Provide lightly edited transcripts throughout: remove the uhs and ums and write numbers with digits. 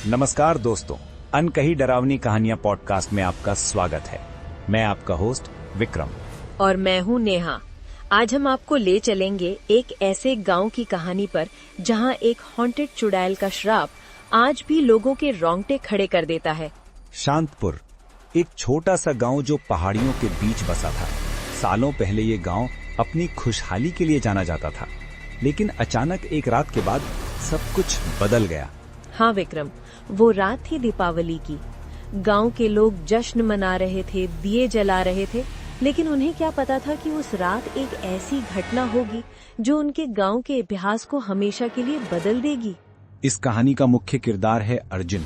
नमस्कार दोस्तों, अनकही डरावनी कहानियां पॉडकास्ट में आपका स्वागत है। मैं आपका होस्ट विक्रम और मैं हूँ नेहा। आज हम आपको ले चलेंगे एक ऐसे गांव की कहानी पर जहां एक हॉन्टेड चुड़ैल का श्राप आज भी लोगों के रोंगटे खड़े कर देता है। शांतपुर, एक छोटा सा गांव जो पहाड़ियों के बीच बसा था। सालों पहले ये गांव अपनी खुशहाली के लिए जाना जाता था, लेकिन अचानक एक रात के बाद सब कुछ बदल गया। हाँ विक्रम, वो रात थी दीपावली की। गांव के लोग जश्न मना रहे थे, दिए जला रहे थे, लेकिन उन्हें क्या पता था कि उस रात एक ऐसी घटना होगी जो उनके गांव के इतिहास को हमेशा के लिए बदल देगी। इस कहानी का मुख्य किरदार है अर्जुन,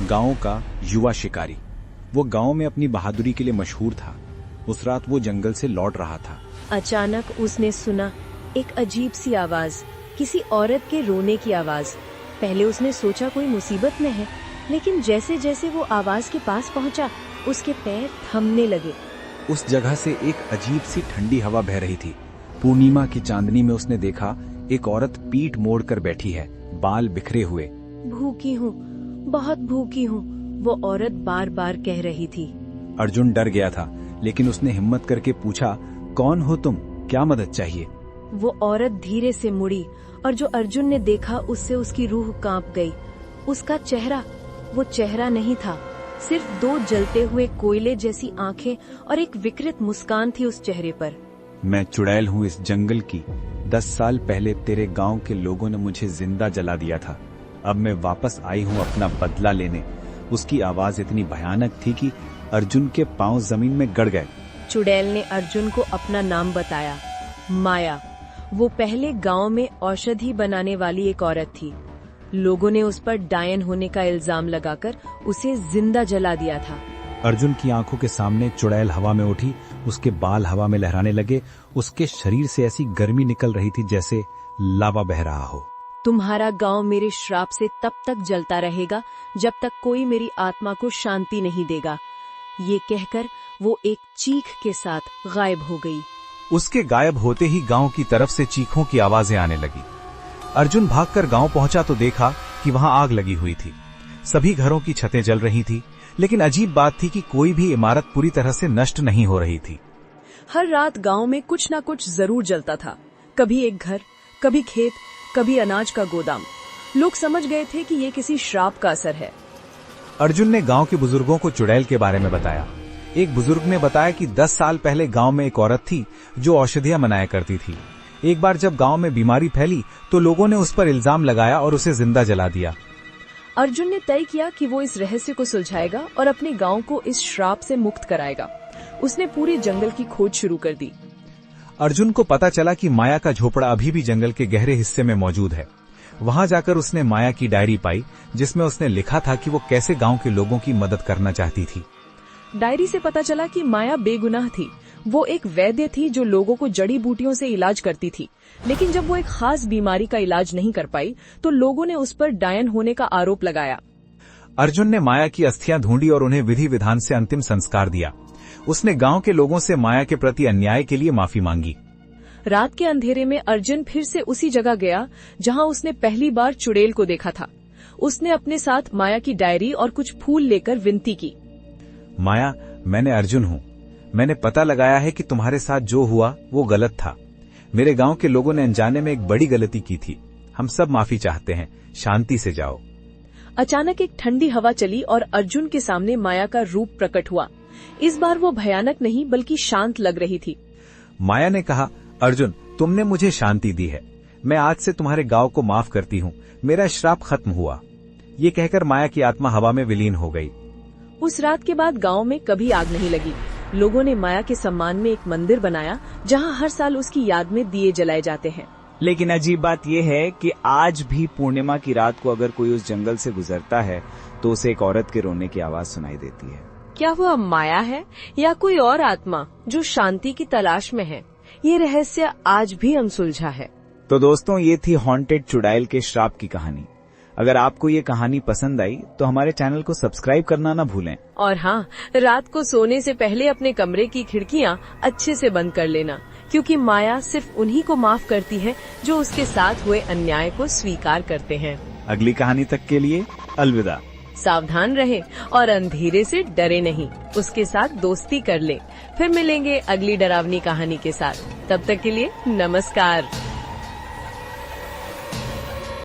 गांव का युवा शिकारी। वो गांव में अपनी बहादुरी के लिए मशहूर था। उस रात वो जंगल से लौट रहा था। अचानक उसने सुना एक अजीब सी आवाज, किसी औरत के रोने की आवाज। पहले उसने सोचा कोई मुसीबत में है, लेकिन जैसे जैसे वो आवाज के पास पहुंचा, उसके पैर थमने लगे। उस जगह से एक अजीब सी ठंडी हवा बह रही थी। पूर्णिमा की चांदनी में उसने देखा एक औरत पीठ मोड़कर बैठी है, बाल बिखरे हुए। भूखी हूँ, बहुत भूखी हूँ, वो औरत बार बार कह रही थी। अर्जुन डर गया था, लेकिन उसने हिम्मत करके पूछा, कौन हो तुम, क्या मदद चाहिए? वो औरत धीरे से मुड़ी और जो अर्जुन ने देखा उससे उसकी रूह कांप गई। उसका चेहरा वो चेहरा नहीं था, सिर्फ दो जलते हुए कोयले जैसी आंखें और एक विकृत मुस्कान थी उस चेहरे पर। मैं चुड़ैल हूँ इस जंगल की। 10 साल पहले तेरे गांव के लोगों ने मुझे जिंदा जला दिया था। अब मैं वापस आई हूँ अपना बदला लेने। उसकी आवाज इतनी भयानक थी कि अर्जुन के पांव जमीन में गड़ गए। चुड़ैल ने अर्जुन को अपना नाम बताया, माया। वो पहले गांव में औषधि बनाने वाली एक औरत थी। लोगों ने उस पर डायन होने का इल्जाम लगाकर उसे जिंदा जला दिया था। अर्जुन की आंखों के सामने चुड़ैल हवा में उठी, उसके बाल हवा में लहराने लगे। उसके शरीर से ऐसी गर्मी निकल रही थी जैसे लावा बह रहा हो। तुम्हारा गांव मेरे श्राप से तब तक जलता रहेगा जब तक कोई मेरी आत्मा को शांति नहीं देगा। ये कहकर वो एक चीख के साथ गायब हो गई। उसके गायब होते ही गांव की तरफ से चीखों की आवाजें आने लगी। अर्जुन भागकर गांव पहुंचा तो देखा कि वहां आग लगी हुई थी। सभी घरों की छतें जल रही थी, लेकिन अजीब बात थी कि कोई भी इमारत पूरी तरह से नष्ट नहीं हो रही थी। हर रात गांव में कुछ न कुछ जरूर जलता था। कभी एक घर, कभी खेत, कभी अनाज का गोदाम। लोग समझ गए थे कि ये किसी श्राप का असर है। अर्जुन ने गांव के बुजुर्गों को चुड़ैल के बारे में बताया। एक बुजुर्ग ने बताया कि 10 साल पहले गांव में एक औरत थी जो औषधियां बनाया करती थी। एक बार जब गांव में बीमारी फैली तो लोगों ने उस पर इल्जाम लगाया और उसे जिंदा जला दिया। अर्जुन ने तय किया कि वो इस रहस्य को सुलझाएगा और अपने गांव को इस श्राप से मुक्त कराएगा। उसने पूरे जंगल की खोज शुरू कर दी। अर्जुन को पता चला कि माया का झोपड़ा अभी भी जंगल के गहरे हिस्से में मौजूद है। वहां जाकर उसने माया की डायरी पाई, जिसमें उसने लिखा था कि वो कैसे गांव के लोगों की मदद करना चाहती थी। डायरी से पता चला कि माया बेगुनाह थी। वो एक वैद्य थी जो लोगों को जड़ी बूटियों से इलाज करती थी, लेकिन जब वो एक खास बीमारी का इलाज नहीं कर पाई तो लोगों ने उस पर डायन होने का आरोप लगाया। अर्जुन ने माया की अस्थियां ढूंढी और उन्हें विधि विधान से अंतिम संस्कार दिया। उसने गांव के लोगों से माया के प्रति अन्याय के लिए माफी मांगी। रात के अंधेरे में अर्जुन फिर से उसी जगह गया जहां उसने पहली बार चुड़ैल को देखा था। उसने अपने साथ माया की डायरी और कुछ फूल लेकर विनती की। माया, मैंने अर्जुन हूँ। मैंने पता लगाया है कि तुम्हारे साथ जो हुआ वो गलत था। मेरे गांव के लोगों ने अनजाने में एक बड़ी गलती की थी। हम सब माफी चाहते हैं। शांति से जाओ। अचानक एक ठंडी हवा चली और अर्जुन के सामने माया का रूप प्रकट हुआ। इस बार वो भयानक नहीं बल्कि शांत लग रही थी। माया ने कहा, अर्जुन, तुमने मुझे शांति दी है। मैं आज से तुम्हारे गांव को माफ करती हूँ। मेरा श्राप खत्म हुआ। ये कहकर माया की आत्मा हवा में विलीन हो गई। उस रात के बाद गांव में कभी आग नहीं लगी। लोगों ने माया के सम्मान में एक मंदिर बनाया जहां हर साल उसकी याद में दिए जलाए जाते हैं। लेकिन अजीब बात यह है कि आज भी पूर्णिमा की रात को अगर कोई उस जंगल से गुजरता है तो उसे एक औरत के रोने की आवाज सुनाई देती है। क्या वह माया है या कोई और आत्मा जो शांति की तलाश में है? ये रहस्य आज भी अनसुलझा है। तो दोस्तों, ये थी हॉन्टेड चुड़ैल के श्राप की कहानी। अगर आपको ये कहानी पसंद आई तो हमारे चैनल को सब्सक्राइब करना ना भूलें। और हाँ, रात को सोने से पहले अपने कमरे की खिड़कियाँ अच्छे से बंद कर लेना, क्योंकि माया सिर्फ उन्हीं को माफ करती है जो उसके साथ हुए अन्याय को स्वीकार करते हैं। अगली कहानी तक के लिए अलविदा। सावधान रहें और अंधेरे से डरे नहीं, उसके साथ दोस्ती कर ले। फिर मिलेंगे अगली डरावनी कहानी के साथ। तब तक के लिए नमस्कार।